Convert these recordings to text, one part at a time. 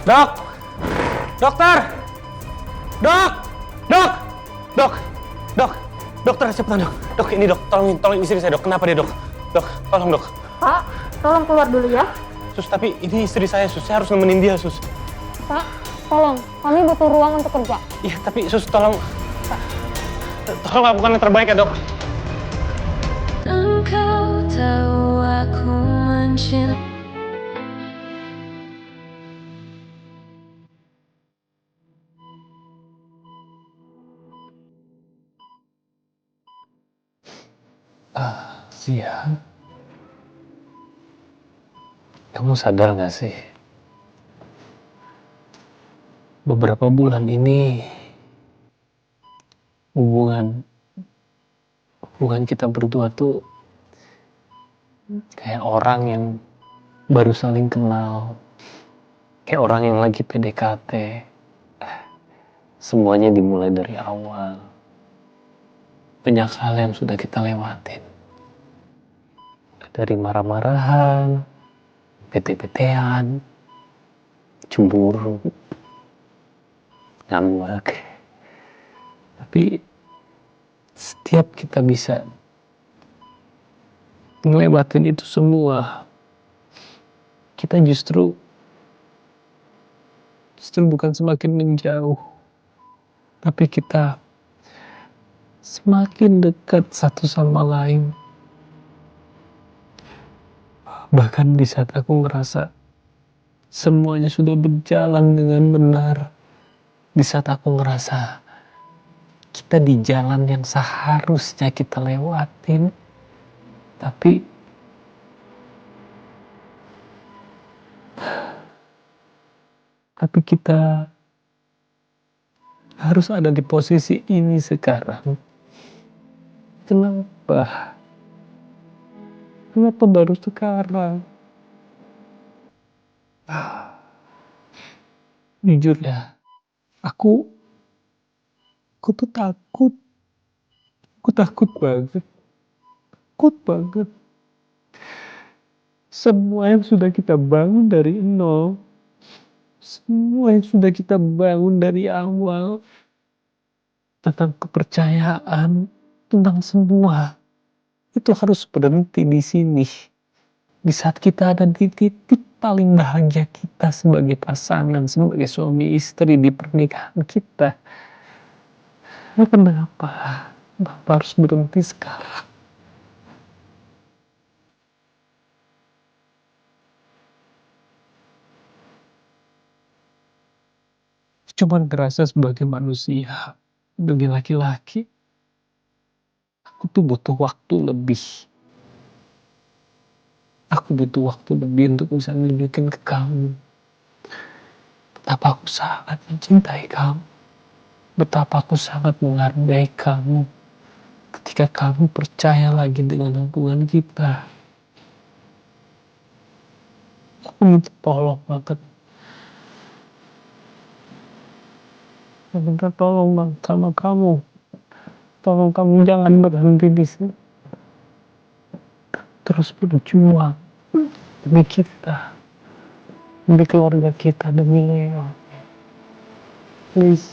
Dok! Dokter! Dok! Dok! Dok! Dok! Dokter, cepetan dok. Dok, ini dok. Tolong istri saya dok. Kenapa dia dok? Dok, tolong dok. Pak, tolong keluar dulu ya. Sus, tapi ini istri saya, sus. Saya harus nemenin dia, sus. Pak, tolong. Kami butuh ruang untuk kerja. Iya, tapi sus, tolong lakukan yang terbaik ya dok. Engkau tahu aku mencintai. Zia, kamu sadar gak sih? Beberapa bulan ini hubungan kita berdua tuh kayak orang yang baru saling kenal, kayak orang yang lagi PDKT. Semuanya dimulai dari awal. Banyak hal yang sudah kita lewatin. Dari marah-marahan, bete-betean, cemburu, ngambek. Tapi setiap kita bisa ngelewatin itu semua, kita justru bukan semakin menjauh, tapi kita semakin dekat satu sama lain. Bahkan di saat aku ngerasa semuanya sudah berjalan dengan benar, di saat aku ngerasa kita di jalan yang seharusnya kita lewatin, tapi kita harus ada di posisi ini sekarang. Kenapa? Kenapa baru sekarang? Jujur ya, aku tuh takut. Aku takut banget. Takut banget. Semua yang sudah kita bangun dari nol, semua yang sudah kita bangun dari awal, tentang kepercayaan, tentang semua, itu harus berhenti di sini. Di saat kita ada di titik paling bahagia kita sebagai pasangan, sebagai suami istri di pernikahan kita. Kenapa harus berhenti sekarang? Cuman ngerasa sebagai manusia, sebagai laki-laki, aku tuh butuh waktu lebih. Aku butuh waktu lebih untuk bisa nunjukin ke kamu betapa aku sangat mencintai kamu, betapa aku sangat menghargai kamu ketika kamu percaya lagi dengan hubungan kita. Aku minta tolong banget. Aku minta tolong banget sama kamu. Tolong kamu jangan berhenti di sini. Terus berjuang demi kita, demi keluarga kita, demi Leo. Please,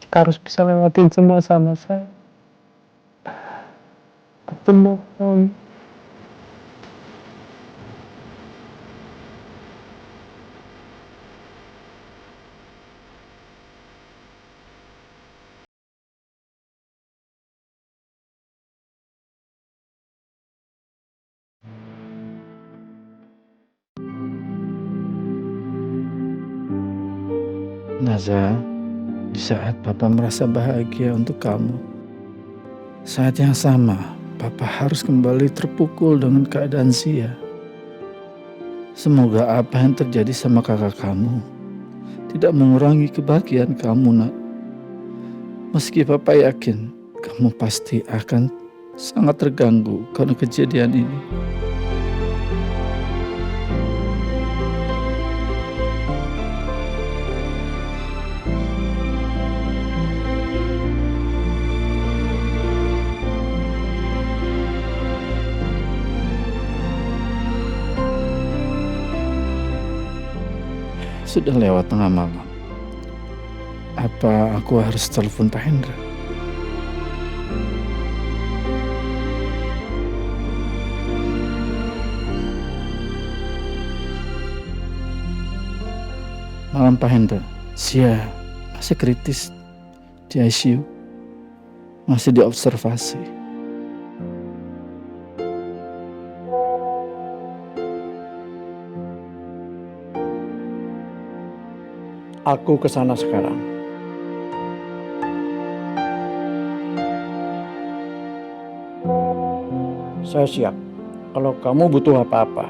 kita harus bisa lewatin semua sama saya. Mohon. Naza, di saat Papa merasa bahagia untuk kamu, saat yang sama Papa harus kembali terpukul dengan keadaan Zia. Semoga apa yang terjadi sama kakak kamu tidak mengurangi kebahagiaan kamu, Nak. Meski Papa yakin kamu pasti akan sangat terganggu karena kejadian ini. Sudah lewat tengah malam. Apa aku harus telepon Pak Hendra? Malam Pak Hendra. Sia masih kritis di ICU. Masih diobservasi. Aku ke sana sekarang. Saya siap. Kalau kamu butuh apa-apa,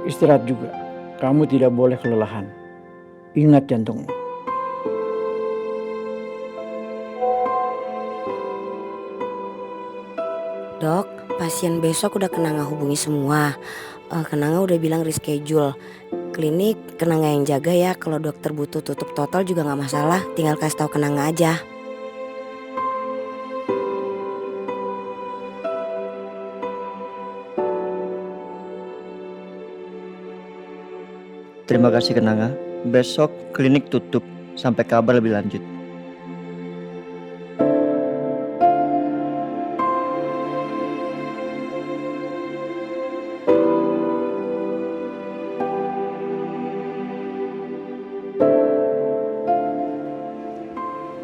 istirahat juga. Kamu tidak boleh kelelahan. Ingat jantungmu. Dok, pasien besok udah Kenanga hubungi semua. Kenanga udah bilang reschedule. Klinik Kenanga yang jaga ya. Kalau dokter butuh tutup total juga nggak masalah. Tinggal kasih tahu Kenanga aja. Terima kasih Kenanga. Besok klinik tutup sampai kabar lebih lanjut.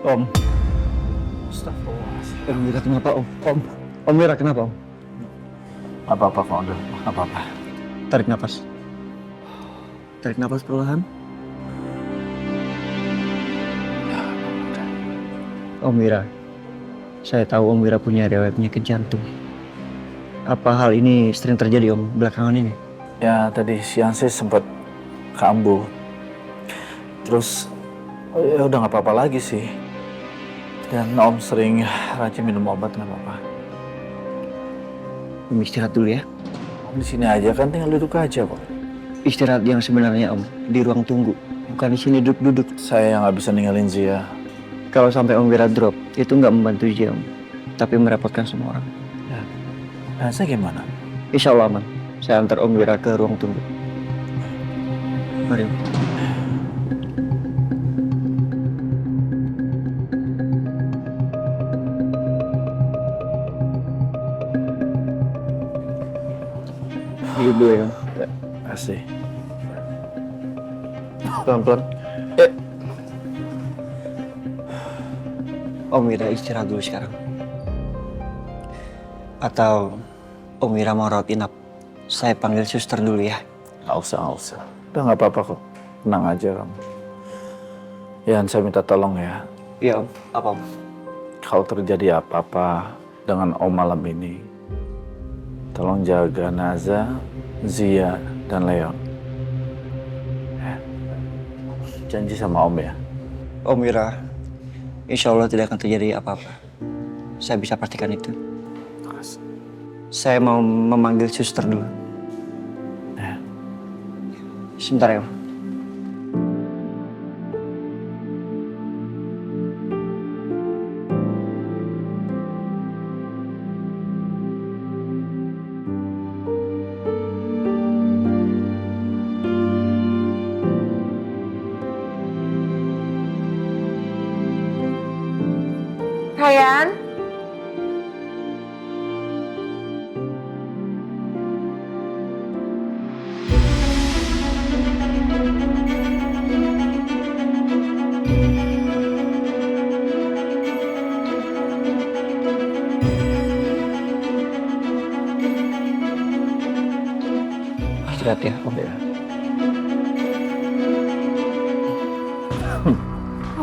Om. Om Mira kenapa Om? Om Mira kenapa Om? Apa-apa kok, udah. Apa-apa. Tarik nafas. Tarik nafas perlahan. Om Mira, saya tahu Om Mira punya riwayat penyakit jantung. Apa hal ini sering terjadi Om belakangan ini? Ya tadi siang sih sempat kambuh. Terus ya udah nggak apa-apa lagi sih. Dan Om sering rajin minum obat, nggak apa-apa. Om istirahat dulu ya. Om di sini aja kan, tinggal duduk aja kok. Istirahat yang sebenarnya Om, di ruang tunggu. Bukan di sini duduk-duduk. Saya yang nggak bisa ninggalin Zia. Kalau sampai Om Mira drop, itu nggak membantu Zia Om. Tapi merepotkan semua orang. Nah, saya gimana? Insya Allah aman. Saya antar Om Mira ke ruang tunggu. Mari Om. Duduk dulu ya Om. Kasih. Pelan-pelan. Om Mira istirahat dulu sekarang. Atau Om Mira mau rawat inap. Saya panggil suster dulu ya. Nggak usah. Udah nggak apa-apa kok. Tenang aja kamu. Yan, saya minta tolong ya. Iya Om. Apa Om? Kalau terjadi apa-apa dengan Om malam ini, tolong jaga Naza, Zia, dan Leon. Janji sama Om ya. Om Mira, insya Allah tidak akan terjadi apa-apa. Saya bisa pastikan itu. Saya mau memanggil suster dulu. Sebentar ya Om. Ryan, Istirahat ya Om.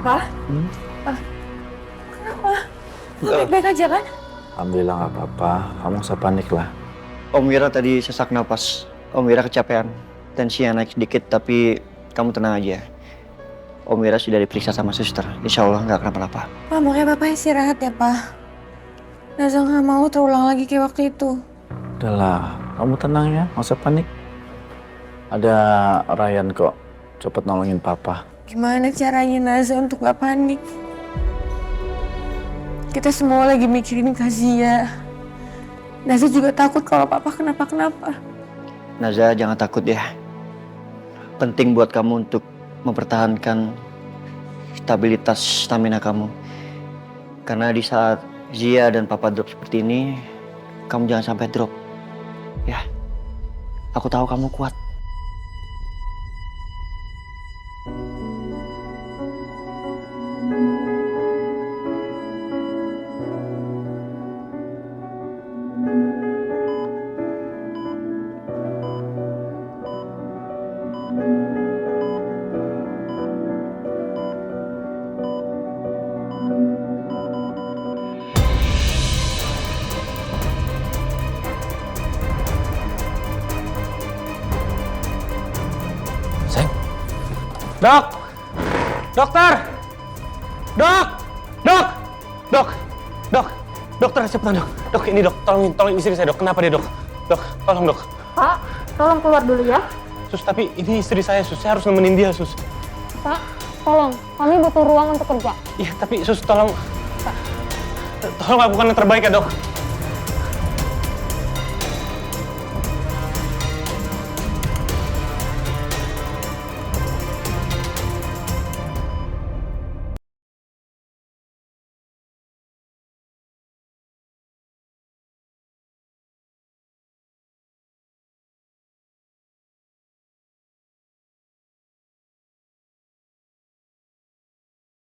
apa? Kenapa? Lo baik-baik aja kan? Alhamdulillah nggak apa-apa. Kamu nggak usah panik lah. Om Mira tadi sesak napas. Om Mira kecapean. Tensinya naik sedikit tapi kamu tenang aja. Om Mira sudah diperiksa sama suster. Insya Allah nggak kenapa-napa. Pak, makanya Bapak istirahat ya, Pak. Naza nggak mau terulang lagi kayak waktu itu. Udahlah, kamu tenang ya, nggak usah panik. Ada Ryan kok, cepet nolongin papa. Gimana caranya Naza untuk gak panik? Kita semua lagi mikirin Kazia. Naza juga takut kalau Papa kenapa-kenapa. Naza jangan takut ya. Penting buat kamu untuk mempertahankan stabilitas stamina kamu. Karena di saat Zia dan Papa drop seperti ini, kamu jangan sampai drop. Ya, aku tahu kamu kuat. Dok! Dokter! Dok! Dok! Dok! Dok! Dokter, cepetan dok. Dok, ini dok. Tolong istri saya dok. Kenapa dia dok? Dok, tolong dok. Pak, tolong keluar dulu ya. Sus, tapi ini istri saya, Sus. Saya harus nemenin dia, Sus. Pak, tolong. Kami butuh ruang untuk kerja. Iya, tapi Sus, tolong. Tolong lakukan yang terbaik ya dok.